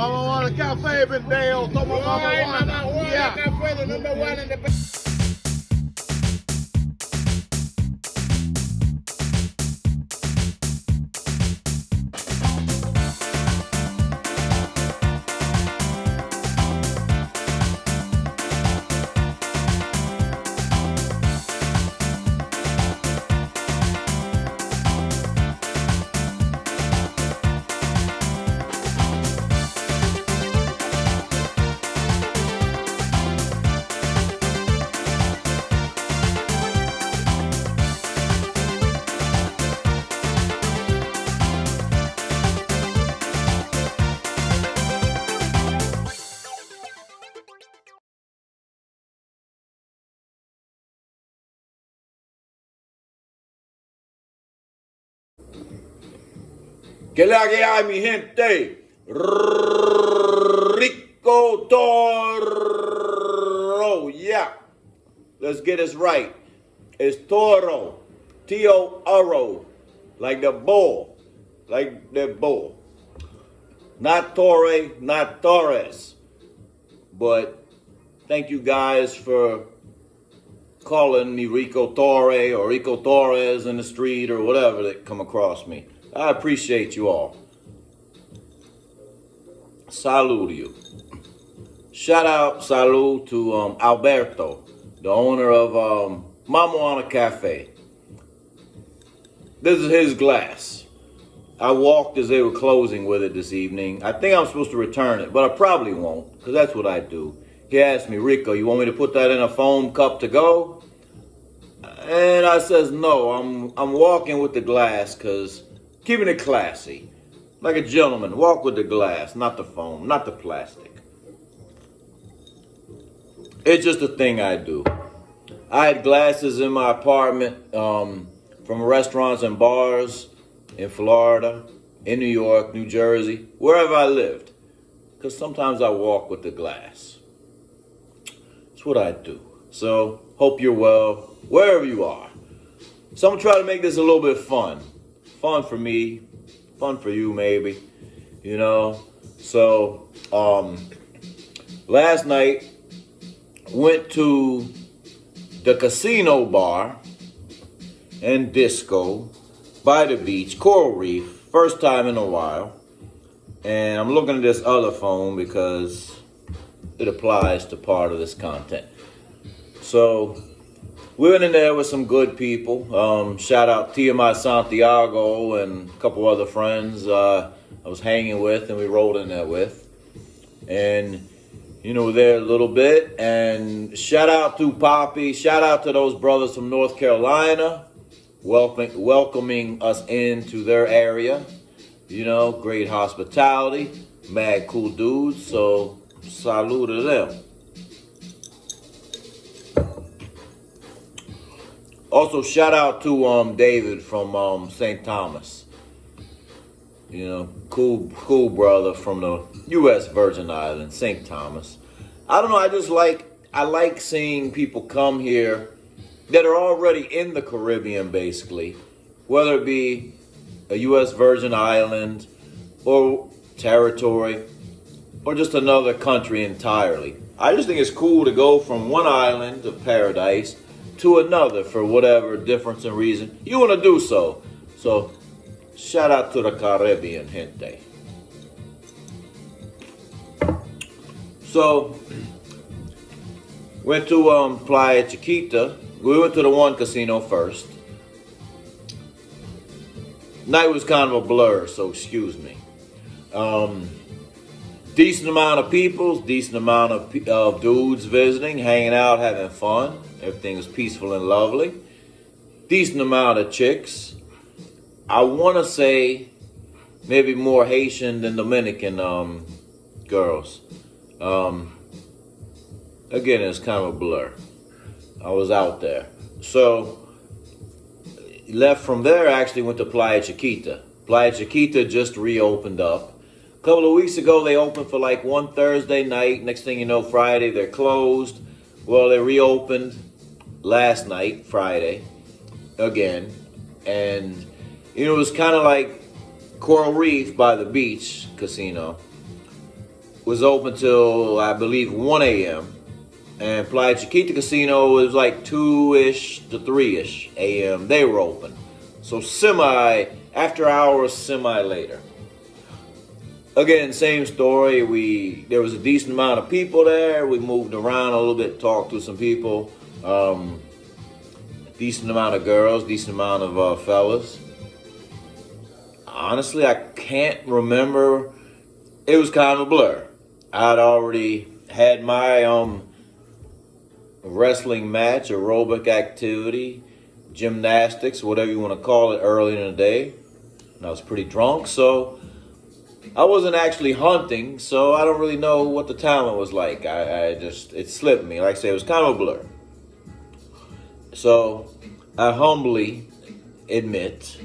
Vamos al café, pendejo. Toma Mama Juana, Yeah. café, the number one in the... ¿Qué la que hay, mi gente? Rico.toro. Yeah. Let's get this right. It's Toro. T-O-R-O. Like the bull. Like the bull. Not Torre, not Torres. But thank you guys for calling me Rico Torre or Rico Torres in the street or whatever that come across me. I appreciate you all. Salud to you. Shout out, salud to Alberto, the owner of Mama Juana Cafe. This is his glass. I walked as they were closing with it this evening. I think I'm supposed to return it, but I probably won't, because that's what I do. He asked me, Rico, you want me to put that in a foam cup to go? And I says, no, I'm walking with the glass, because keeping it classy. Like a gentleman, walk with the glass, not the foam, not the plastic. It's just a thing I do. I had glasses in my apartment from restaurants and bars in Florida, in New York, New Jersey, wherever I lived. Because sometimes I walk with the glass. It's what I do. So, hope you're well, wherever you are. So I'm going to try to make this a little bit fun. Fun for me, fun for you maybe, you know. So, last night, went to the casino bar and disco by the beach, Coral Reef, first time in a while. And I'm looking at this other phone because it applies to part of this content. So, we went in there with some good people. Shout out TMI Santiago and a couple other friends I was hanging with and we rolled in there with. And, you know, there a little bit. And shout out to Poppy. Shout out to those brothers from North Carolina welcoming us into their area. You know, great hospitality. Mad cool dudes. So, salute to them. Also, shout out to David from St. Thomas. You know, cool brother from the U.S. Virgin Islands, St. Thomas. I don't know, I like seeing people come here that are already in the Caribbean, basically. Whether it be a U.S. Virgin Island or territory or just another country entirely. I just think it's cool to go from one island of paradise to another for whatever difference and reason you want to do so. So, shout out to the Caribbean, gente. So, went to Playa Chiquita. We went to the one casino first. Night was kind of a blur, so excuse me. Decent amount of people, decent amount of dudes visiting, hanging out, having fun. Everything was peaceful and lovely. Decent amount of chicks. I want to say maybe more Haitian than Dominican girls. Again, it's kind of a blur. I was out there. So, left from there, actually went to Playa Chiquita. Playa Chiquita just reopened up. A couple of weeks ago, they opened for like one Thursday night. Next thing you know, Friday, they're closed. Well, they reopened last night, Friday, again. And, you know, it was kind of like Coral Reef by the beach casino. was open till, I believe, 1 a.m. And Playa Chiquita Casino was like 2-ish to 3-ish a.m. They were open. So after hours, semi later. Again, same story. There was a decent amount of people there. We moved around a little bit, talked to some people. Decent amount of girls, decent amount of fellas. Honestly, I can't remember. It was kind of a blur. I'd already had my wrestling match, aerobic activity, gymnastics, whatever you want to call it, early in the day. And I was pretty drunk, so I wasn't actually hunting, so I don't really know what the talent was like. It slipped me. Like I say, it was kind of a blur. So I humbly admit,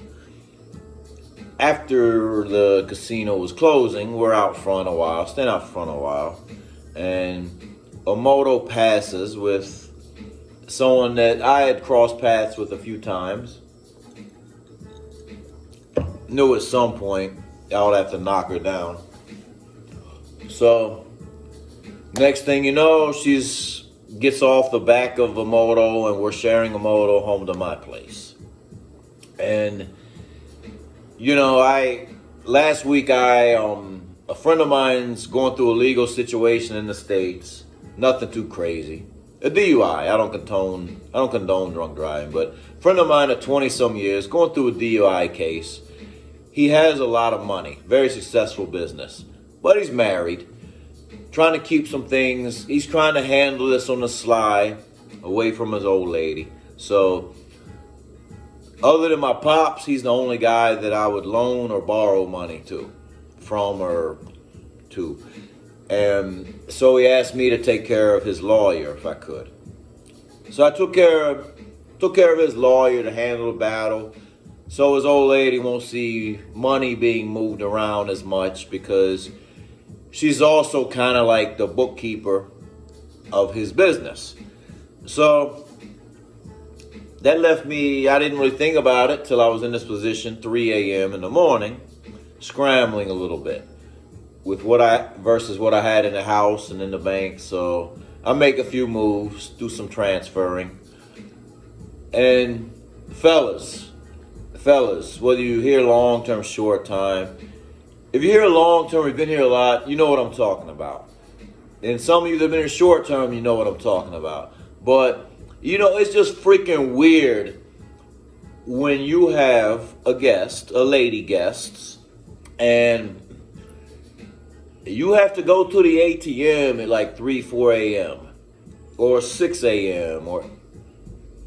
after the casino was closing, we're out front a while, staying out front a while, and a moto passes with someone that I had crossed paths with a few times. Knew at some point I would have to knock her down. So, next thing you know, gets off the back of a moto, and we're sharing a moto home to my place. And last week a friend of mine's going through a legal situation in the States. Nothing too crazy. A DUI. I don't condone drunk driving, but a friend of mine of 20-some years going through a DUI case. He has a lot of money, very successful business, but he's married, trying to keep some things. He's trying to handle this on the sly, away from his old lady. So, other than my pops, he's the only guy that I would loan or borrow money from or to. And so he asked me to take care of his lawyer if I could. So I took care of his lawyer to handle the battle. So his old lady won't see money being moved around as much, because she's also kind of like the bookkeeper of his business. So that left me, I didn't really think about it till I was in this position, 3 a.m. in the morning, scrambling a little bit with versus what I had in the house and in the bank. So I make a few moves, do some transferring. And fellas, whether you hear long-term, short-time, if you hear long-term, you've been here a lot, you know what I'm talking about. And some of you that have been here short-term, you know what I'm talking about. But, it's just freaking weird when you have a lady guest, and you have to go to the ATM at like 3, 4 a.m. or 6 a.m. or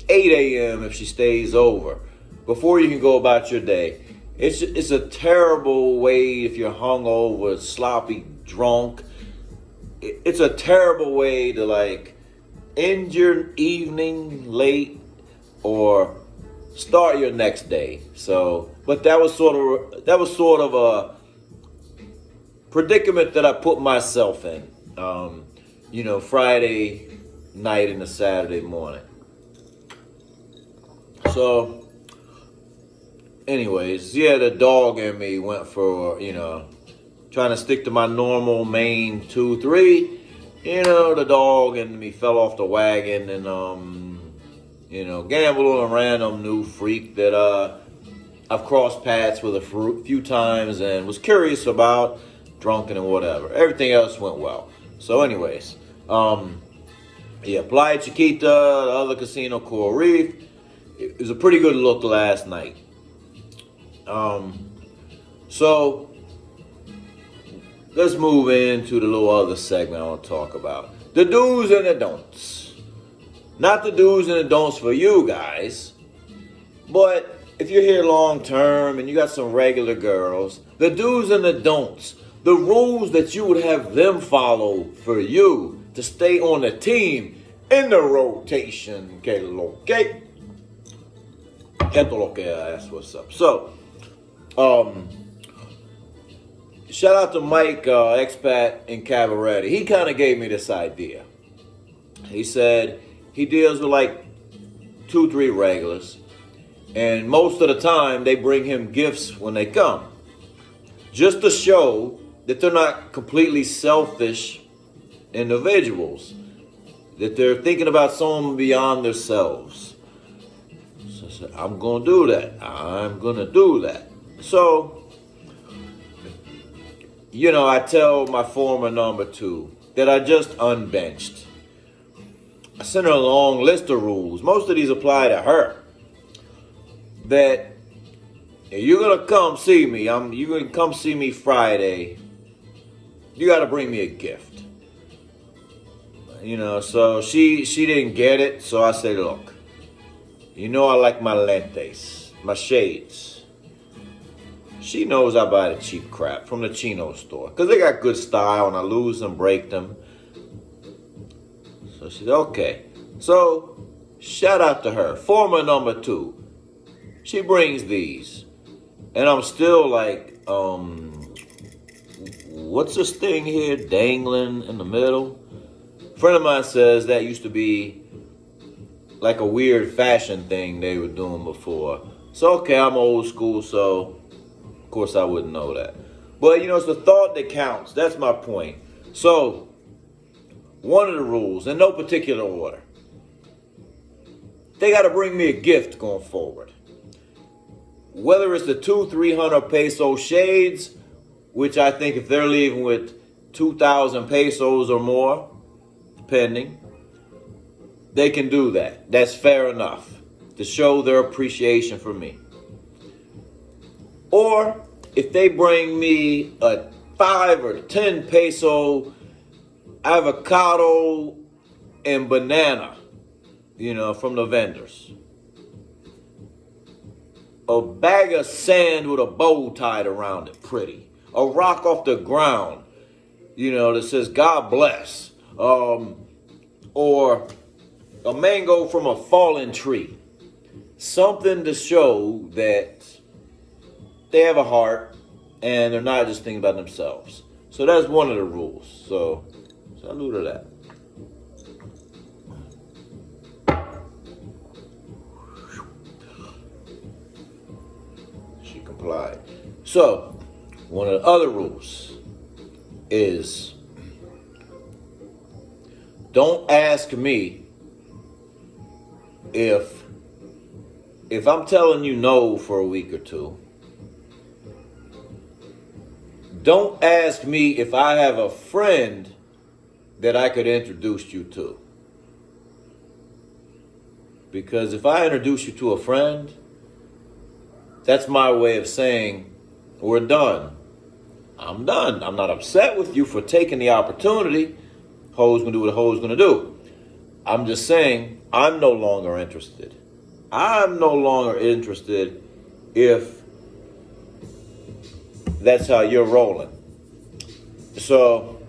8 a.m. if she stays over, before you can go about your day. It's a terrible way if you're hungover, sloppy, drunk. It's a terrible way to end your evening late or start your next day. So, but that was sort of a predicament that I put myself in. Friday night into Saturday morning. So, anyways, the dog in me went for, trying to stick to my normal main 2-3. The dog in me fell off the wagon and, gambled on a random new freak that I've crossed paths with a few times and was curious about, drunken and whatever. Everything else went well. So anyways, Playa Chiquita, the other casino, Coral Reef. It was a pretty good look last night. So let's move into the little other segment I want to talk about. The do's and the don'ts. Not the do's and the don'ts for you guys, but if you're here long term and you got some regular girls, the do's and the don'ts, the rules that you would have them follow for you to stay on the team in the rotation. Okay? That's what's up. So, shout out to Mike, ExPat in Cabaret. He kind of gave me this idea. He said he deals with 2-3 regulars, and most of the time they bring him gifts when they come, just to show that they're not completely selfish individuals, that they're thinking about someone beyond themselves. So I said, I'm going to do that. I'm going to do that. So, you know, I tell my former number 2 that I just unbenched. I sent her a long list of rules. Most of these apply to her. That if you're going to come see me, you're going to come see me Friday, you got to bring me a gift. You know, so she didn't get it. So I said, look, you know I like my lentes, my shades. She knows I buy the cheap crap from the Chino store because they got good style and I lose them, break them. So she said, okay. So shout out to her, former number 2. She brings these. And I'm still like, what's this thing here dangling in the middle? A friend of mine says that used to be like a weird fashion thing they were doing before. So, okay, I'm old school, so of course I wouldn't know that. But, you know, it's the thought that counts. That's my point. So, one of the rules, in no particular order, they got to bring me a gift going forward. Whether it's the 200-300 peso shades, which I think if they're leaving with 2,000 pesos or more, depending, they can do that. That's fair enough to show their appreciation for me. Or if they bring me a 5 or 10 peso avocado and banana, you know, from the vendors. A bag of sand with a bow tied around it, pretty. A rock off the ground, you know, that says God bless. Or a mango from a fallen tree. Something to show that they have a heart and they're not just thinking about themselves. So that's one of the rules. So salute to that. She complied. So one of the other rules is don't ask me if I'm telling you no for a week or two. Don't ask me if I have a friend that I could introduce you to. Because if I introduce you to a friend, that's my way of saying we're done. I'm done. I'm not upset with you for taking the opportunity. Ho's gonna do what a ho's gonna do. I'm just saying I'm no longer interested. I'm no longer interested if that's how you're rolling. So,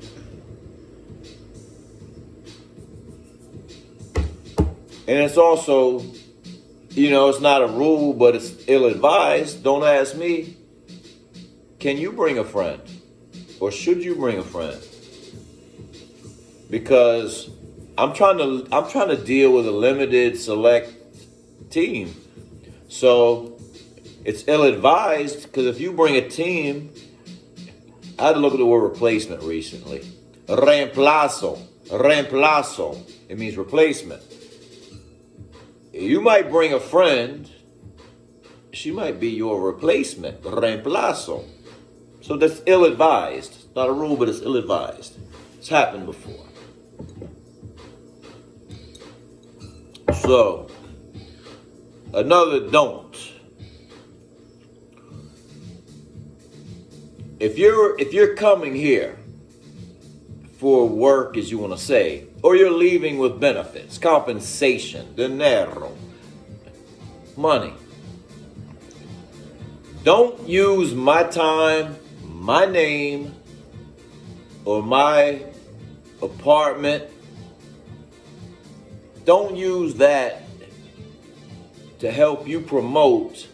and it's also, you know, it's not a rule, but it's ill-advised. Don't ask me, can you bring a friend? Or should you bring a friend? Because I'm trying to deal with a limited select team. So it's ill-advised because if you bring a team, I had to look at the word replacement recently. Reemplazo. It means replacement. You might bring a friend. She might be your replacement. Reemplazo. So that's ill-advised. It's not a rule, but it's ill-advised. It's happened before. So, another don't. If you're coming here for work, as you want to say, or you're leaving with benefits, compensation, dinero, money, don't use my time, my name, or my apartment. Don't use that to help you promote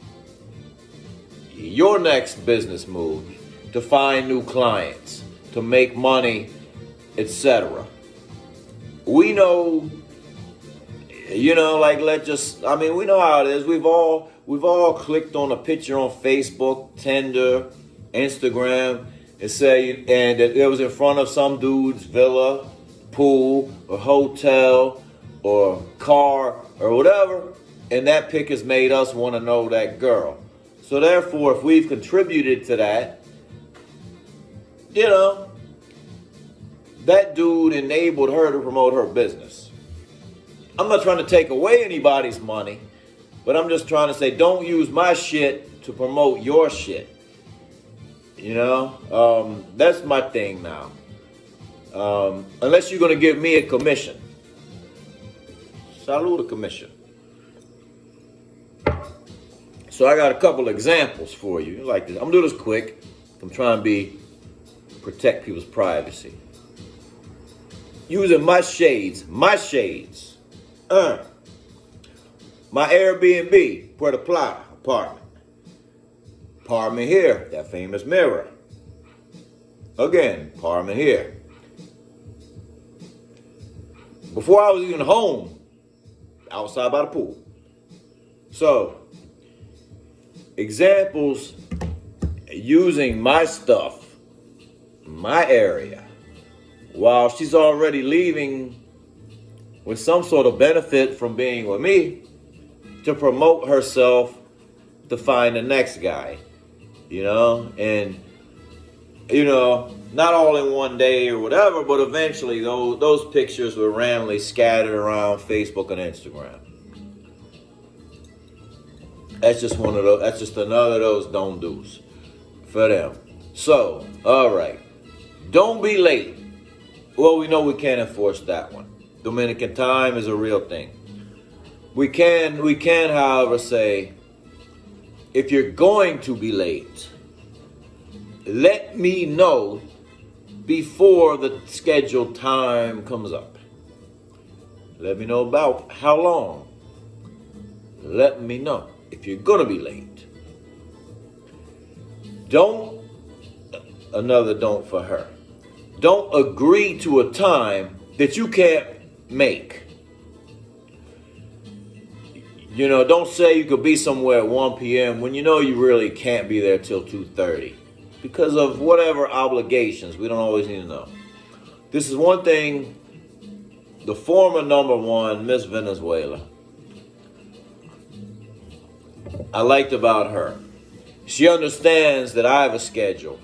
your next business move, to find new clients, to make money, etc. We know, you know, like we know how it is. We've all clicked on a picture on Facebook, Tinder, Instagram, and that it was in front of some dude's villa, pool, or hotel, or car, or whatever, and that pic has made us want to know that girl. So therefore, if we've contributed to that, that dude enabled her to promote her business. I'm not trying to take away anybody's money, but I'm just trying to say, don't use my shit to promote your shit. That's my thing now. Unless you're going to give me a commission. Salute a commission. So I got a couple examples for you like this. I'm going to do this quick. I'm trying to protect people's privacy. Using my shades. My Airbnb, Puerto Plata apartment. Apartment here, that famous mirror. Again, apartment here. Before I was even home, outside by the pool. So, examples using my stuff, my area, while she's already leaving with some sort of benefit from being with me to promote herself to find the next guy, and not all in one day or whatever, but eventually those pictures were randomly scattered around Facebook and Instagram. That's just one of those. That's just another of those don't do's for them. So, all right, don't be late. Well, we know we can't enforce that one. Dominican time is a real thing. We can, however, say, if you're going to be late, let me know before the scheduled time comes up. Let me know about how long. Let me know if you're going to be late. Another don't for her. Don't agree to a time that you can't make. Don't say you could be somewhere at 1 p.m. when you know you really can't be there till 2:30 because of whatever obligations. We don't always need to know. This is one thing the former number one, Miss Venezuela, I liked about her. She understands that I have a schedule.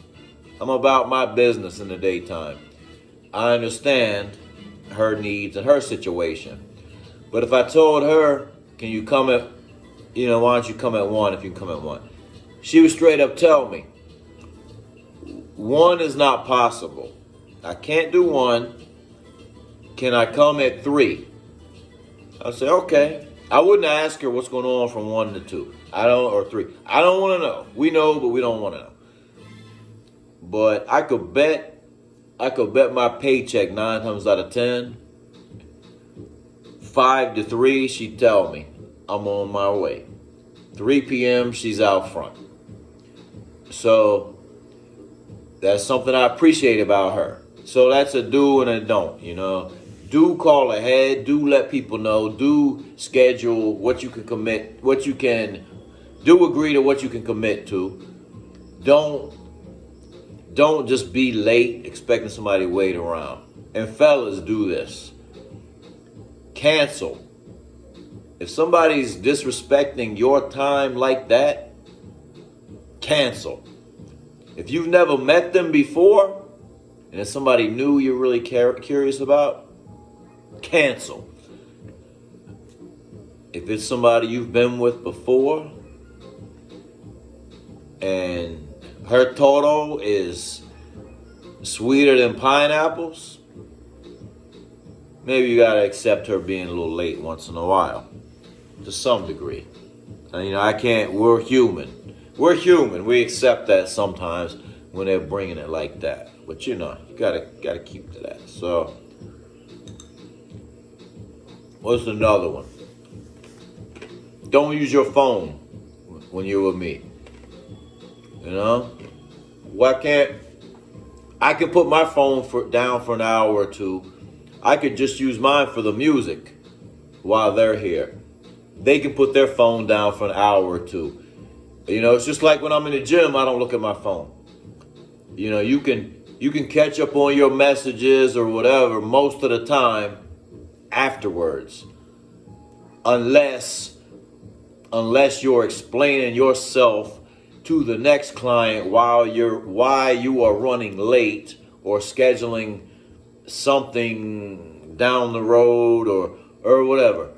I'm about my business in the daytime. I understand her needs and her situation. But if I told her, can you come at, why don't you come at 1 if you can come at 1? She would straight up tell me, 1 is not possible. I can't do 1. Can I come at 3? I'd say, okay. I wouldn't ask her what's going on from 1 to 2. Or 3. I don't want to know. We know, but we don't want to know. But I could bet my paycheck 9 times out of 10, 5 to 3, she'd tell me I'm on my way. 3 p.m., she's out front. So that's something I appreciate about her. So that's a do and a don't, Do call ahead. Do let people know. Do schedule what you can commit, do agree to what you can commit to. Don't just be late expecting somebody to wait around. And fellas, do this. Cancel. If somebody's disrespecting your time like that, cancel. If you've never met them before, and it's somebody new you're really curious about, cancel. If it's somebody you've been with before, and her Toro is sweeter than pineapples, maybe you gotta accept her being a little late once in a while, to some degree. And, we're human. We're human. We accept that sometimes when they're bringing it like that. But you gotta keep to that. So, what's another one? Don't use your phone when you're with me. Why can't I can put my phone down for an hour or 2. I could just use mine for the music while they're here. They can put their phone down for an hour or 2. It's just like when I'm in the gym, I don't look at my phone. You know, you can catch up on your messages or whatever most of the time afterwards, unless you're explaining yourself to the next client while you are running late or scheduling something down the road or whatever.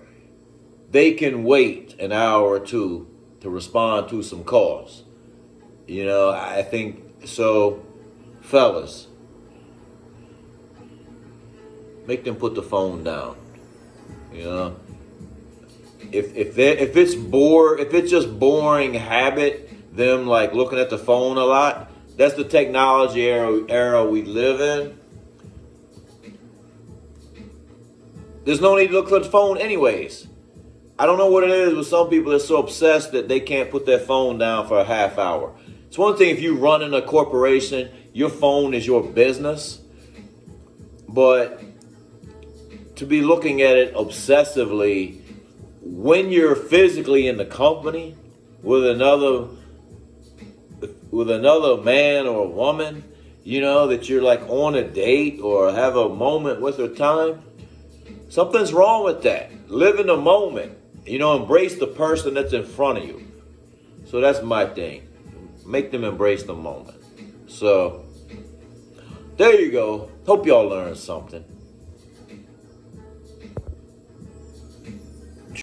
They can wait an hour or two to respond to some calls. You know, I think so. Fellas, make them put the phone down. You know, if it's just boring habit, them like looking at the phone a lot. That's the technology era we live in. There's no need to look at the phone anyways. I don't know what it is with some people that's so obsessed that they can't put their phone down for a half hour. It's one thing if you run in a corporation, your phone is your business. But to be looking at it obsessively when you're physically in the company with another man or a woman, you know, that you're like on a date or have a moment with her time, something's wrong with that. Live in the moment. You know, embrace the person that's in front of you. So that's my thing. Make them embrace the moment. So, there you go. Hope y'all learned something.